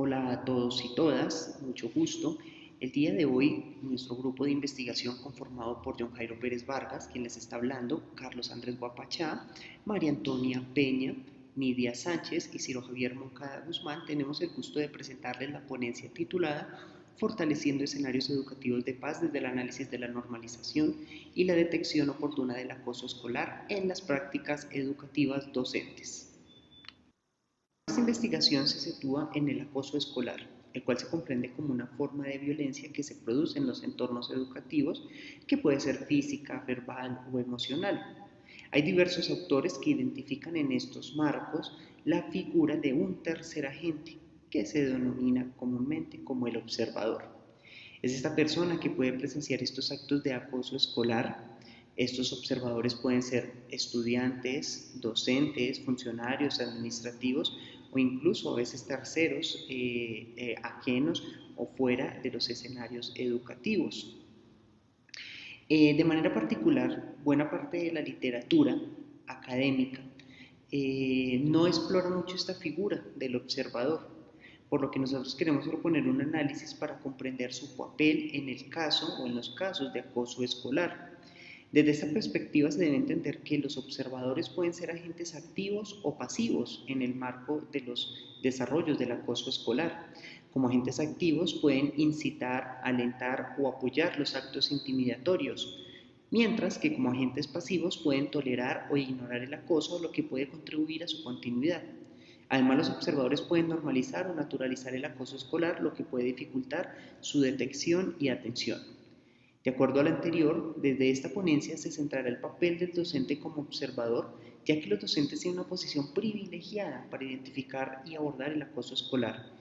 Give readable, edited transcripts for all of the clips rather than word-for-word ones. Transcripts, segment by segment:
Hola a todos y todas, mucho gusto. El día de hoy, nuestro grupo de investigación conformado por John Jairo Pérez Vargas, quien les está hablando, Carlos Andrés Guapachá, María Antonia Peña, Nidia Sánchez y Ciro Javier Moncada Guzmán, tenemos el gusto de presentarles la ponencia titulada Fortaleciendo escenarios educativos de paz desde el análisis de la normalización y la detección oportuna del acoso escolar en las prácticas educativas docentes. Esta investigación se sitúa en el acoso escolar, el cual se comprende como una forma de violencia que se produce en los entornos educativos, que puede ser física, verbal o emocional. Hay diversos autores que identifican en estos marcos la figura de un tercer agente, que se denomina comúnmente como el observador. Es esta persona que puede presenciar estos actos de acoso escolar. Estos observadores pueden ser estudiantes, docentes, funcionarios administrativos o incluso a veces terceros ajenos o fuera de los escenarios educativos. De manera particular, buena parte de la literatura académica no explora mucho esta figura del observador, por lo que nosotros queremos proponer un análisis para comprender su papel en el caso o en los casos de acoso escolar. Desde esta perspectiva se debe entender que los observadores pueden ser agentes activos o pasivos en el marco de los desarrollos del acoso escolar. Como agentes activos pueden incitar, alentar o apoyar los actos intimidatorios, mientras que como agentes pasivos pueden tolerar o ignorar el acoso, lo que puede contribuir a su continuidad. Además, los observadores pueden normalizar o naturalizar el acoso escolar, lo que puede dificultar su detección y atención. De acuerdo al anterior, desde esta ponencia se centrará el papel del docente como observador, ya que los docentes tienen una posición privilegiada para identificar y abordar el acoso escolar,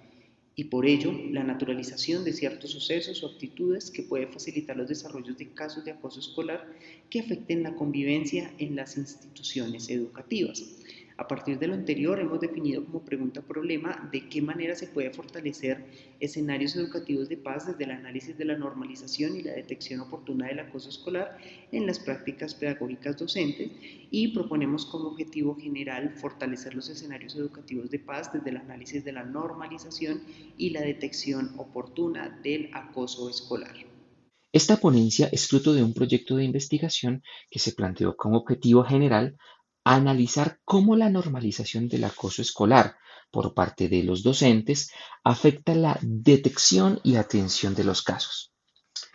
y por ello la naturalización de ciertos sucesos o actitudes que puede facilitar los desarrollos de casos de acoso escolar que afecten la convivencia en las instituciones educativas. A partir de lo anterior, hemos definido como pregunta-problema de qué manera se puede fortalecer escenarios educativos de paz desde el análisis de la normalización y la detección oportuna del acoso escolar en las prácticas pedagógicas docentes, y proponemos como objetivo general fortalecer los escenarios educativos de paz desde el análisis de la normalización y la detección oportuna del acoso escolar. Esta ponencia es fruto de un proyecto de investigación que se planteó como objetivo general analizar cómo la normalización del acoso escolar por parte de los docentes afecta la detección y atención de los casos.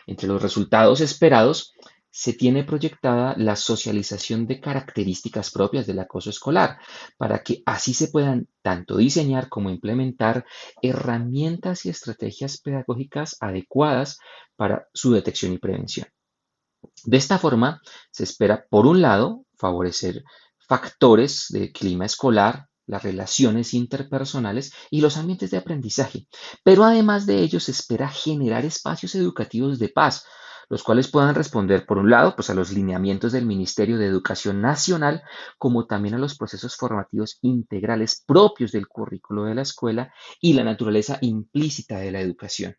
Entre los resultados esperados, se tiene proyectada la socialización de características propias del acoso escolar, para que así se puedan tanto diseñar como implementar herramientas y estrategias pedagógicas adecuadas para su detección y prevención. De esta forma, se espera, por un lado, favorecer factores de clima escolar, las relaciones interpersonales y los ambientes de aprendizaje, pero además de ello se espera generar espacios educativos de paz, los cuales puedan responder, por un lado, pues a los lineamientos del Ministerio de Educación Nacional, como también a los procesos formativos integrales propios del currículo de la escuela y la naturaleza implícita de la educación.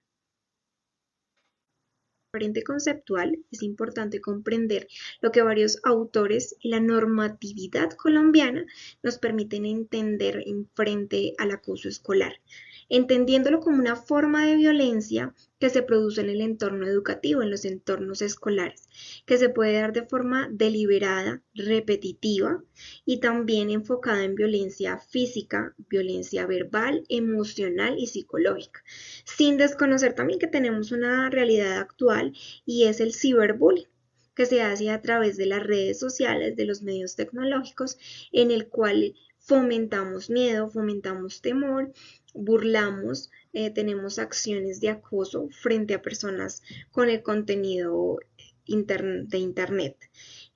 Frente conceptual, es importante comprender lo que varios autores y la normatividad colombiana nos permiten entender en frente al acoso escolar, entendiéndolo como una forma de violencia que se produce en el entorno educativo, en los entornos escolares, que se puede dar de forma deliberada, repetitiva y también enfocada en violencia física, violencia verbal, emocional y psicológica, sin desconocer también que tenemos una realidad actual y es el ciberbullying que se hace a través de las redes sociales, de los medios tecnológicos, en el cual fomentamos miedo, fomentamos temor, burlamos, tenemos acciones de acoso frente a personas con el contenido de Internet.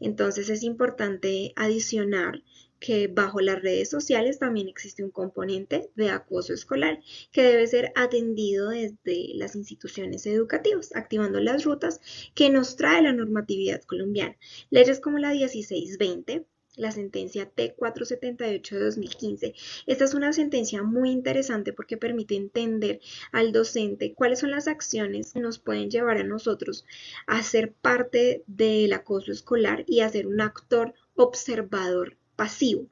Entonces es importante adicionar que bajo las redes sociales también existe un componente de acoso escolar que debe ser atendido desde las instituciones educativas, activando las rutas que nos trae la normatividad colombiana. Leyes como la 1620, la sentencia T478 de 2015. Esta es una sentencia muy interesante porque permite entender al docente cuáles son las acciones que nos pueden llevar a nosotros a ser parte del acoso escolar y a ser un actor observador pasivo.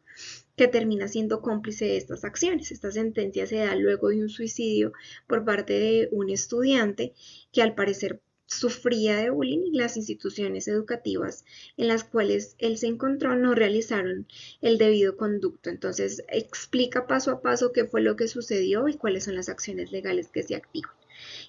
que termina siendo cómplice de estas acciones. Esta sentencia se da luego de un suicidio por parte de un estudiante que al parecer sufría de bullying y las instituciones educativas en las cuales él se encontró no realizaron el debido conducto. Entonces explica paso a paso qué fue lo que sucedió y cuáles son las acciones legales que se activan.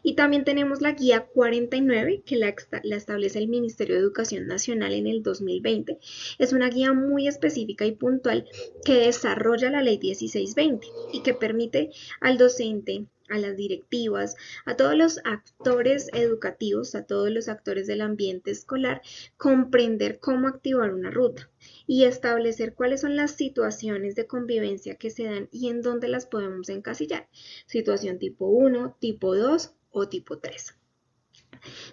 Y también tenemos la guía 49 que la establece el Ministerio de Educación Nacional en el 2020. Es una guía muy específica y puntual que desarrolla la ley 1620 y que permite al docente, a las directivas, a todos los actores educativos, a todos los actores del ambiente escolar, comprender cómo activar una ruta y establecer cuáles son las situaciones de convivencia que se dan y en dónde las podemos encasillar. Situación tipo 1, tipo 2 o tipo 3.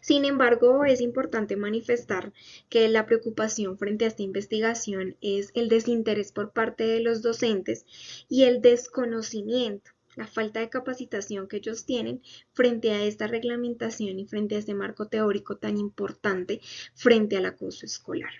Sin embargo, es importante manifestar que la preocupación frente a esta investigación es el desinterés por parte de los docentes y el desconocimiento, la falta de capacitación que ellos tienen frente a esta reglamentación y frente a este marco teórico tan importante frente al acoso escolar.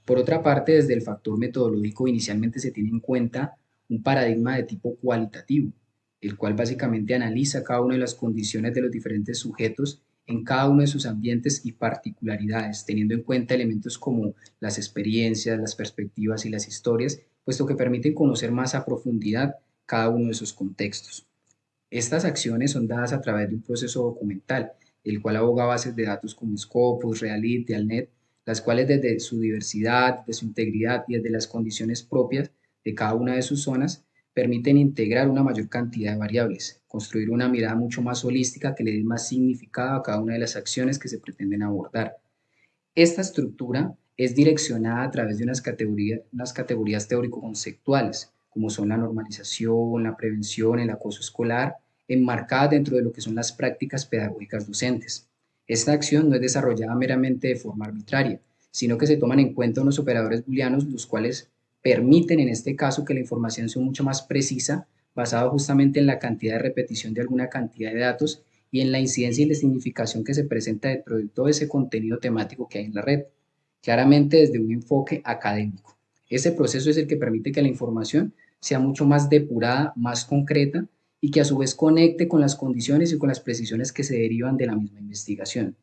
Por otra parte, desde el factor metodológico inicialmente se tiene en cuenta un paradigma de tipo cualitativo, el cual básicamente analiza cada una de las condiciones de los diferentes sujetos en cada uno de sus ambientes y particularidades, teniendo en cuenta elementos como las experiencias, las perspectivas y las historias, puesto que permiten conocer más a profundidad cada uno de esos contextos. Estas acciones son dadas a través de un proceso documental, el cual aboga bases de datos como Scopus, Realit, Dialnet, las cuales desde su diversidad, de su integridad y desde las condiciones propias de cada una de sus zonas, permiten integrar una mayor cantidad de variables, construir una mirada mucho más holística que le dé más significado a cada una de las acciones que se pretenden abordar. Esta estructura es direccionada a través de unas categorías teórico-conceptuales, como son la normalización, la prevención, el acoso escolar, enmarcadas dentro de lo que son las prácticas pedagógicas docentes. Esta acción no es desarrollada meramente de forma arbitraria, sino que se toman en cuenta unos operadores booleanos, los cuales permiten en este caso que la información sea mucho más precisa, basada justamente en la cantidad de repetición de alguna cantidad de datos y en la incidencia y la significación que se presenta dentro de todo ese contenido temático que hay en la red, claramente desde un enfoque académico. Ese proceso es el que permite que la información sea mucho más depurada, más concreta y que a su vez conecte con las condiciones y con las precisiones que se derivan de la misma investigación.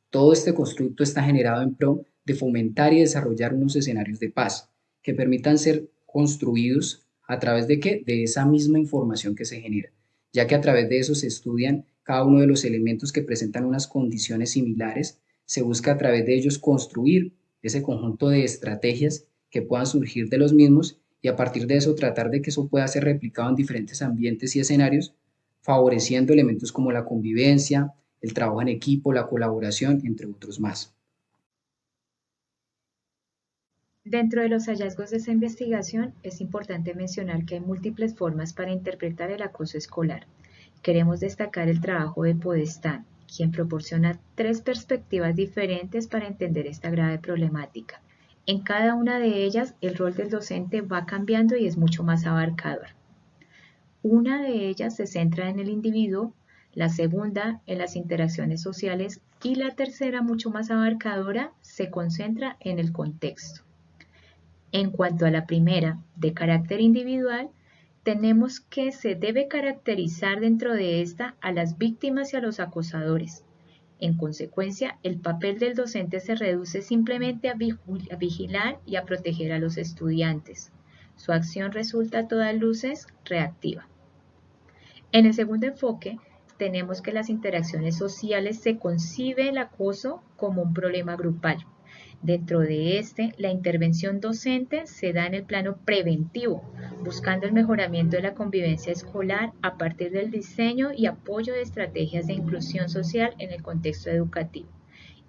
Todo este constructo está generado en pro de fomentar y desarrollar unos escenarios de paz que permitan ser construidos a través de ¿qué? De esa misma información que se genera, ya que a través de eso se estudian cada uno de los elementos que presentan unas condiciones similares, se busca a través de ellos construir ese conjunto de estrategias que puedan surgir de los mismos y a partir de eso tratar de que eso pueda ser replicado en diferentes ambientes y escenarios, favoreciendo elementos como la convivencia, el trabajo en equipo, la colaboración, entre otros más. Dentro de los hallazgos de esa investigación, es importante mencionar que hay múltiples formas para interpretar el acoso escolar. Queremos destacar el trabajo de Podestá, quien proporciona 3 perspectivas diferentes para entender esta grave problemática. En cada una de ellas, el rol del docente va cambiando y es mucho más abarcador. Una de ellas se centra en el individuo, la segunda en las interacciones sociales y la tercera, mucho más abarcadora, se concentra en el contexto. En cuanto a la primera, de carácter individual, tenemos que se debe caracterizar dentro de esta a las víctimas y a los acosadores. En consecuencia, el papel del docente se reduce simplemente a vigilar y a proteger a los estudiantes. Su acción resulta a todas luces reactiva. En el segundo enfoque, tenemos que las interacciones sociales se concibe el acoso como un problema grupal. Dentro de este, la intervención docente se da en el plano preventivo, buscando el mejoramiento de la convivencia escolar a partir del diseño y apoyo de estrategias de inclusión social en el contexto educativo.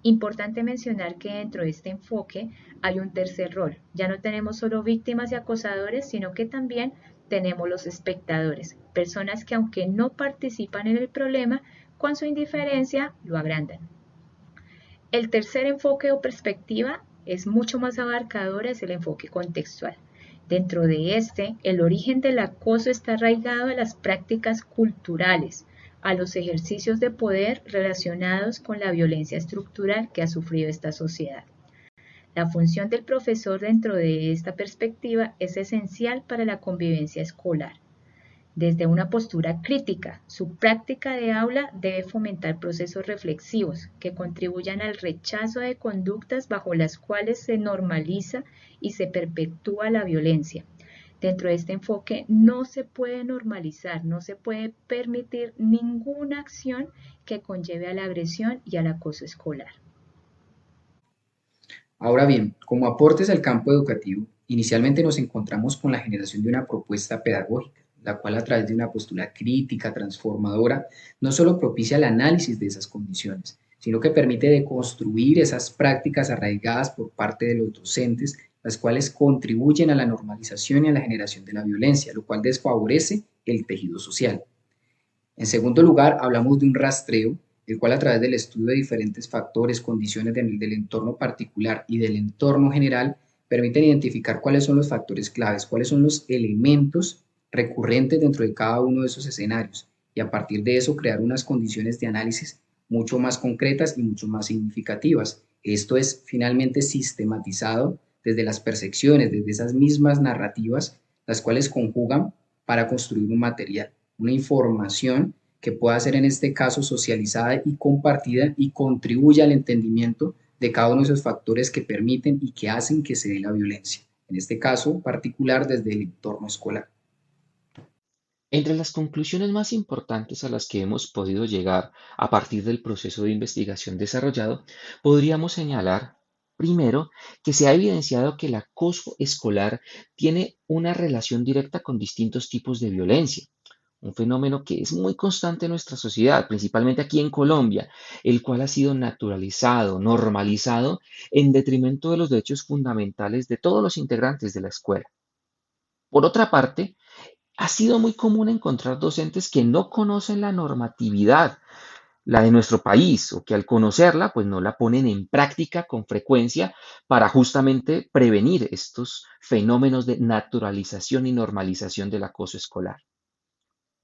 Importante mencionar que dentro de este enfoque hay un tercer rol. Ya no tenemos solo víctimas y acosadores, sino que también tenemos los espectadores, personas que aunque no participan en el problema, con su indiferencia lo agrandan. El tercer enfoque o perspectiva es mucho más abarcador, es el enfoque contextual. Dentro de este, el origen del acoso está arraigado a las prácticas culturales, a los ejercicios de poder relacionados con la violencia estructural que ha sufrido esta sociedad. La función del profesor dentro de esta perspectiva es esencial para la convivencia escolar. Desde una postura crítica, su práctica de aula debe fomentar procesos reflexivos que contribuyan al rechazo de conductas bajo las cuales se normaliza y se perpetúa la violencia. Dentro de este enfoque no se puede normalizar, no se puede permitir ninguna acción que conlleve a la agresión y al acoso escolar. Ahora bien, como aportes al campo educativo, inicialmente nos encontramos con la generación de una propuesta pedagógica, la cual a través de una postura crítica, transformadora, no solo propicia el análisis de esas condiciones, sino que permite deconstruir esas prácticas arraigadas por parte de los docentes, las cuales contribuyen a la normalización y a la generación de la violencia, lo cual desfavorece el tejido social. En segundo lugar, hablamos de un rastreo, el cual a través del estudio de diferentes factores, condiciones del entorno particular y del entorno general, permiten identificar cuáles son los factores claves, cuáles son los elementos recurrentes dentro de cada uno de esos escenarios y a partir de eso crear unas condiciones de análisis mucho más concretas y mucho más significativas. Esto es finalmente sistematizado desde las percepciones, desde esas mismas narrativas, las cuales conjugan para construir un material, una información que pueda ser en este caso socializada y compartida y contribuya al entendimiento de cada uno de esos factores que permiten y que hacen que se dé la violencia, en este caso particular desde el entorno escolar. Entre las conclusiones más importantes a las que hemos podido llegar a partir del proceso de investigación desarrollado, podríamos señalar, primero, que se ha evidenciado que el acoso escolar tiene una relación directa con distintos tipos de violencia, un fenómeno que es muy constante en nuestra sociedad, principalmente aquí en Colombia, el cual ha sido naturalizado, normalizado, en detrimento de los derechos fundamentales de todos los integrantes de la escuela. Por otra parte, ha sido muy común encontrar docentes que no conocen la normatividad, la de nuestro país, o que al conocerla, pues no la ponen en práctica con frecuencia para justamente prevenir estos fenómenos de naturalización y normalización del acoso escolar.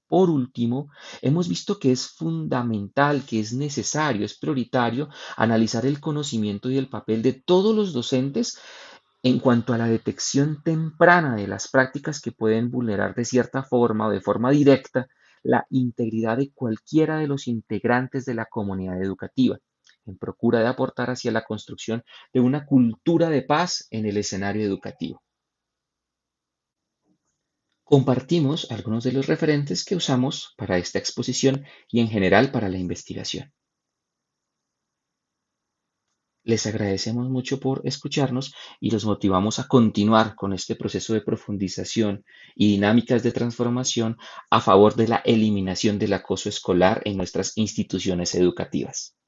Por último, hemos visto que es fundamental, que es necesario, es prioritario analizar el conocimiento y el papel de todos los docentes en cuanto a la detección temprana de las prácticas que pueden vulnerar de cierta forma o de forma directa la integridad de cualquiera de los integrantes de la comunidad educativa, en procura de aportar hacia la construcción de una cultura de paz en el escenario educativo. Compartimos algunos de los referentes que usamos para esta exposición y en general para la investigación. Les agradecemos mucho por escucharnos y los motivamos a continuar con este proceso de profundización y dinámicas de transformación a favor de la eliminación del acoso escolar en nuestras instituciones educativas.